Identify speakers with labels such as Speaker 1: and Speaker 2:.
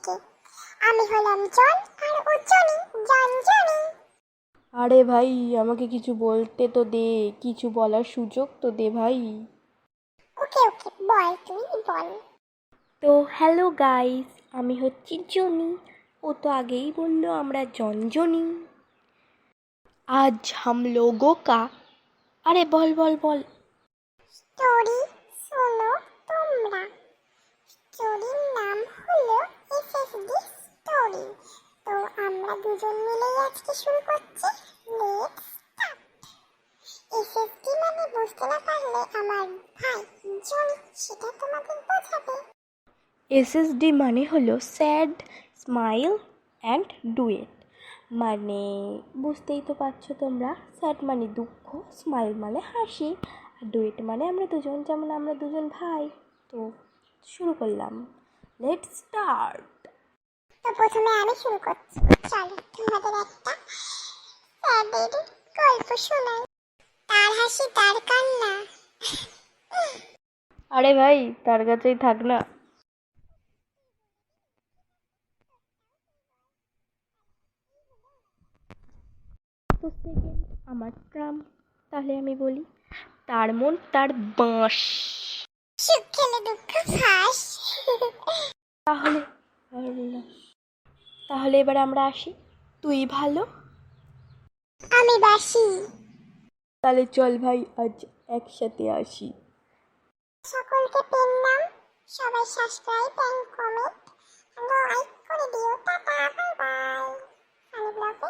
Speaker 1: সবাইকে। আমি হলাম জন আর ও জনি, জনি।
Speaker 2: আরে ভাই, আমাকে কিছু বলতে তো দে, কিছু বলার সুযোগ তো দে ভাই।
Speaker 1: ওকে বল, তুই বল।
Speaker 2: তো হ্যালো গাইস, আমি হচ্ছি জনি। ও তো আগেই বললো আমরা জনি। আজ হাম লোগো কা, আরে বল বল বল।
Speaker 1: স্টোরি শোনো তোমরা। স্টোরির নাম হলো এসএসডি স্টোরি। তো আমরা দুজন মিলে আজকে শুরু করছি। Let's start. এসএসডি মানে বুঝতে না পারলে আমার ভাই জনি সেটা তোমাদের বোঝাবে।
Speaker 2: এসএসডি মানে হলো স্যাড, স্মাইল অ্যান্ড ডুয়েট। মানে বুঝতেই তো পারছো তোমরা, স্যাড মানে দুঃখ, স্মাইল মানে হাসি, আর ডুয়েট মানে আমরা দুজন, যেমন আমরা দুজন ভাই। তো শুরু করলাম, লেটস স্টার্ট।
Speaker 1: তো প্রথমে আমি শুরু করছি। চলো তোমাদের একটা স্যাডের গল্প শোনাই। তার হাসি তার কান্না।
Speaker 2: আরে ভাই, তার কাছেই থাক না। তো সেকেন্ড আমার ট্রাম, তাহলে আমি বলি তার মন তার বাঁশ।
Speaker 1: সুখ খেলে দুঃখ ফাঁস।
Speaker 2: তাহলে তাহলে এবার আমরা আসি, তুই ভালো।
Speaker 1: আমি বাসি।
Speaker 2: তাহলে চল ভাই আজ একসাথে আসি।
Speaker 1: সকলকে পেন নাম, সবাই সাবস্ক্রাইব এন্ড কমেন্ট লাইক করে দিও। Tata bye bye. আমি ব্লগে